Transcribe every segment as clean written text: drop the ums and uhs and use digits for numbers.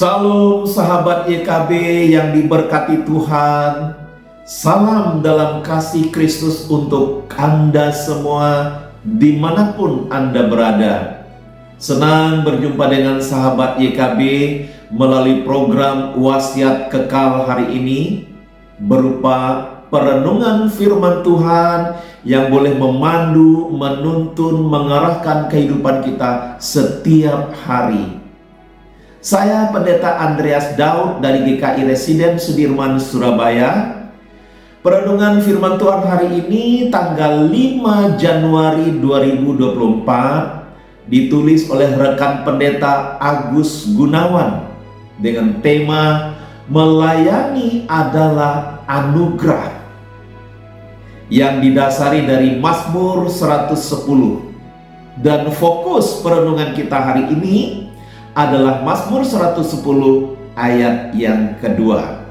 Salam sahabat YKB yang diberkati Tuhan. Salam dalam kasih Kristus untuk Anda semua dimanapun Anda berada. Senang berjumpa dengan sahabat YKB melalui program Wasiat Kekal hari ini, berupa perenungan firman Tuhan yang boleh memandu, menuntun, mengarahkan kehidupan kita setiap hari. Saya Pendeta Andreas Daud dari GKI Residen Sudirman, Surabaya. Perenungan firman Tuhan hari ini tanggal 5 Januari 2024 ditulis oleh rekan Pendeta Agus Gunawan dengan tema Melayani adalah Anugerah, yang didasari dari Mazmur 110. Dan fokus perenungan kita hari ini adalah Mazmur 110 ayat yang kedua.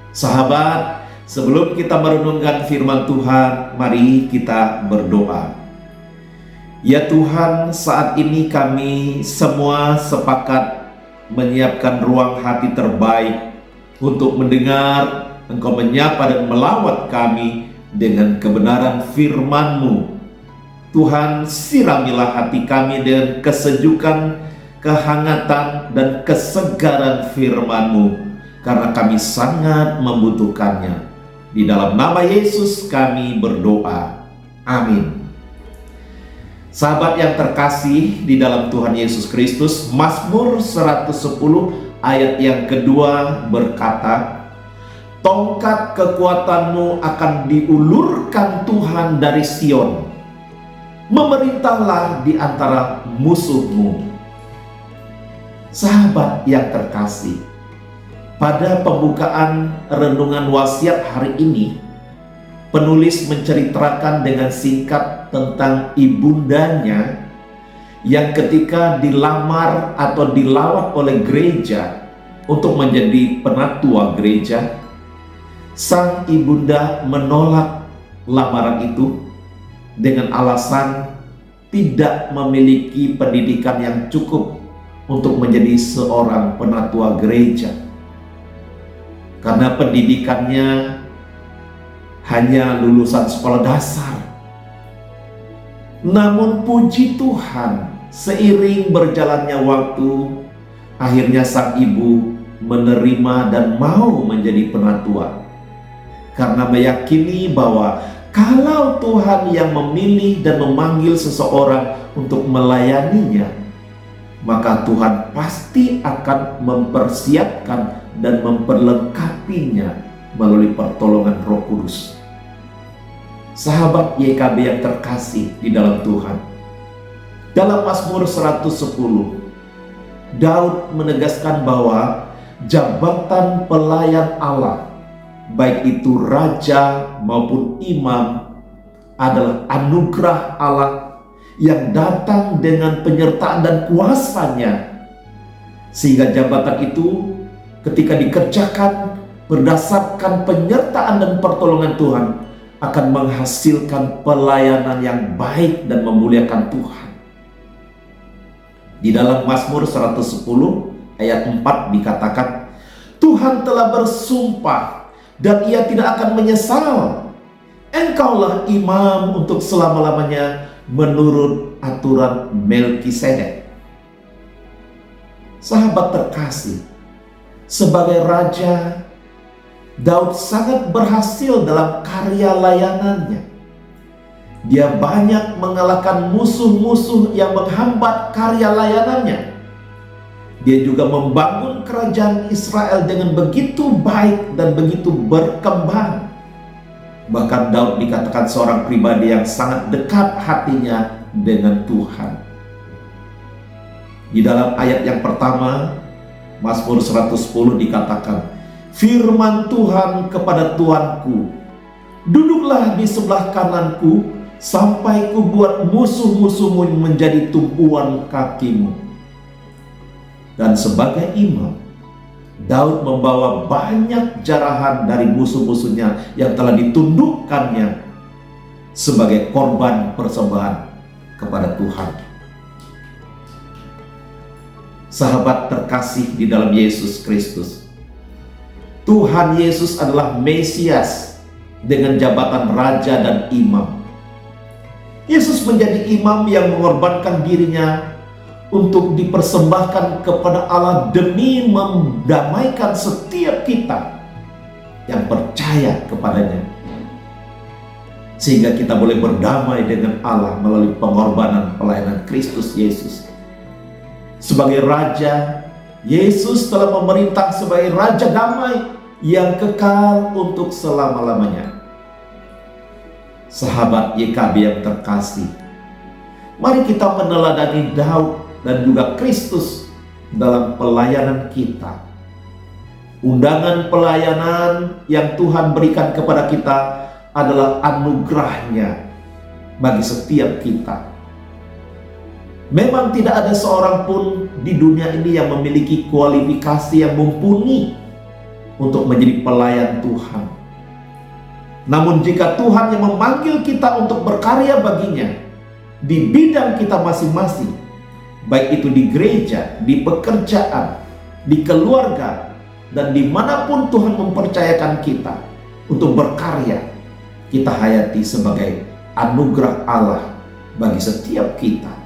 Sahabat, sebelum kita merenungkan firman Tuhan, mari kita berdoa. Ya Tuhan, saat ini kami semua sepakat menyiapkan ruang hati terbaik untuk mendengar Engkau menyapa dan melawat kami dengan kebenaran firman-Mu. Tuhan, siramilah hati kami dengan kesejukan, kehangatan, dan kesegaran firman-Mu, karena kami sangat membutuhkannya. Di dalam nama Yesus kami berdoa. Amin. Sahabat yang terkasih di dalam Tuhan Yesus Kristus, Mazmur 110 ayat yang kedua berkata, "Tongkat kekuatanmu akan diulurkan Tuhan dari Sion. Memerintahlah di antara musuhmu." Sahabat yang terkasih, pada pembukaan renungan wasiat hari ini, penulis menceritakan dengan singkat tentang ibundanya yang ketika dilamar atau dilawat oleh gereja untuk menjadi penatua gereja, sang ibunda menolak lamaran itu dengan alasan tidak memiliki pendidikan yang cukup untuk menjadi seorang penatua gereja, karena pendidikannya hanya lulusan sekolah dasar. Namun puji Tuhan, seiring berjalannya waktu, akhirnya sang ibu menerima dan mau menjadi penatua, karena meyakini bahwa kalau Tuhan yang memilih dan memanggil seseorang untuk melayaninya, maka Tuhan pasti akan mempersiapkan dan memperlengkapinya melalui pertolongan Roh Kudus. Sahabat YKB yang terkasih di dalam Tuhan, dalam Mazmur 110, Daud menegaskan bahwa jabatan pelayan Allah, baik itu raja maupun imam, adalah anugerah Allah yang datang dengan penyertaan dan kuasanya, sehingga jabatan itu ketika dikerjakan berdasarkan penyertaan dan pertolongan Tuhan akan menghasilkan pelayanan yang baik dan memuliakan Tuhan. Di dalam Mazmur 110 ayat 4 dikatakan, "Tuhan telah bersumpah dan Ia tidak akan menyesal. Engkaulah imam untuk selama-lamanya menurut aturan Melkisedek." Sahabat terkasih, sebagai raja, Daud sangat berhasil dalam karya layanannya. Dia banyak mengalahkan musuh-musuh yang menghambat karya layanannya. Dia juga membangun kerajaan Israel dengan begitu baik dan begitu berkembang. Bahkan Daud dikatakan seorang pribadi yang sangat dekat hatinya dengan Tuhan. Di dalam ayat yang pertama, Mazmur 110 dikatakan, "Firman Tuhan kepada Tuanku, duduklah di sebelah kananku, sampai ku buat musuh-musuhmu menjadi tumpuan kakimu." Dan sebagai imam, Daud membawa banyak jarahan dari musuh-musuhnya yang telah ditundukkannya sebagai korban persembahan kepada Tuhan. Sahabat terkasih di dalam Yesus Kristus, Tuhan Yesus adalah Mesias dengan jabatan Raja dan Imam. Yesus menjadi imam yang mengorbankan dirinya untuk dipersembahkan kepada Allah demi mendamaikan setiap kita yang percaya kepadanya, sehingga kita boleh berdamai dengan Allah melalui pengorbanan pelayanan Kristus Yesus. Sebagai Raja, Yesus telah memerintah sebagai Raja damai yang kekal untuk selama-lamanya. Sahabat YKB yang terkasih, mari kita meneladani Daud dan juga Kristus dalam pelayanan kita. Undangan pelayanan yang Tuhan berikan kepada kita adalah anugerahnya bagi setiap kita. Memang tidak ada seorang pun di dunia ini yang memiliki kualifikasi yang mumpuni untuk menjadi pelayan Tuhan. Namun jika Tuhan yang memanggil kita untuk berkarya baginya di bidang kita masing-masing, baik itu di gereja, di pekerjaan, di keluarga, dan dimanapun Tuhan mempercayakan kita untuk berkarya, kita hayati sebagai anugerah Allah bagi setiap kita.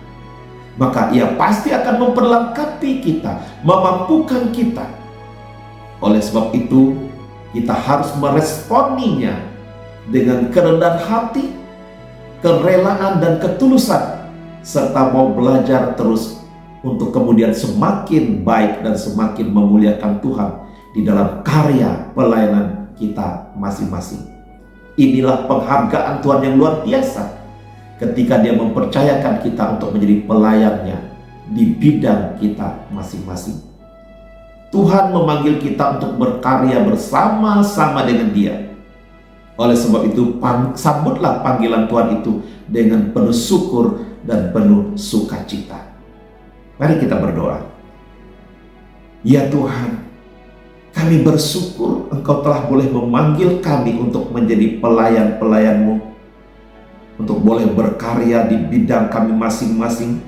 Maka Ia pasti akan memperlengkapi kita, memampukan kita. Oleh sebab itu, kita harus meresponinya dengan kerendahan hati, kerelaan dan ketulusan, serta mau belajar terus untuk kemudian semakin baik dan semakin memuliakan Tuhan di dalam karya pelayanan kita masing-masing. Inilah penghargaan Tuhan yang luar biasa ketika Dia mempercayakan kita untuk menjadi pelayannya di bidang kita masing-masing. Tuhan memanggil kita untuk berkarya bersama-sama dengan Dia. Oleh sebab itu, sambutlah panggilan Tuhan itu dengan penuh syukur dan penuh sukacita. Mari kita berdoa. Ya Tuhan, kami bersyukur Engkau telah boleh memanggil kami untuk menjadi pelayan-pelayan-Mu, untuk boleh berkarya di bidang kami masing-masing,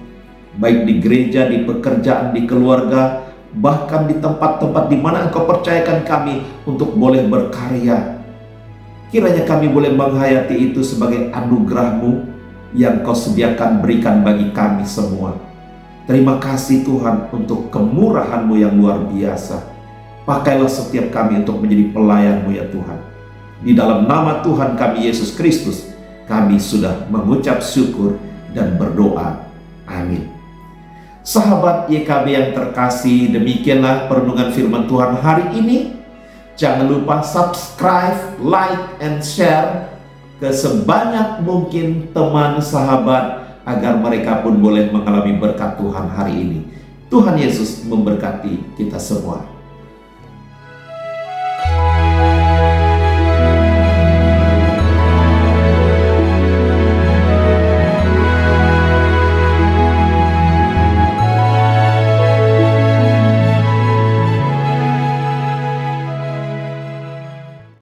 baik di gereja, di pekerjaan, di keluarga, bahkan di tempat-tempat di mana Engkau percayakan kami untuk boleh berkarya. Kiranya kami boleh menghayati itu sebagai anugerah-Mu yang Kau sediakan berikan bagi kami semua. Terima kasih Tuhan untuk kemurahan-Mu yang luar biasa. Pakailah setiap kami untuk menjadi pelayan-Mu ya Tuhan. Di dalam nama Tuhan kami Yesus Kristus, kami sudah mengucap syukur dan berdoa. Amin. Sahabat YKB yang terkasih, demikianlah perenungan firman Tuhan hari ini. Jangan lupa subscribe, like, and share ke sebanyak mungkin teman sahabat agar mereka pun boleh mengalami berkat Tuhan hari ini. Tuhan Yesus memberkati kita semua.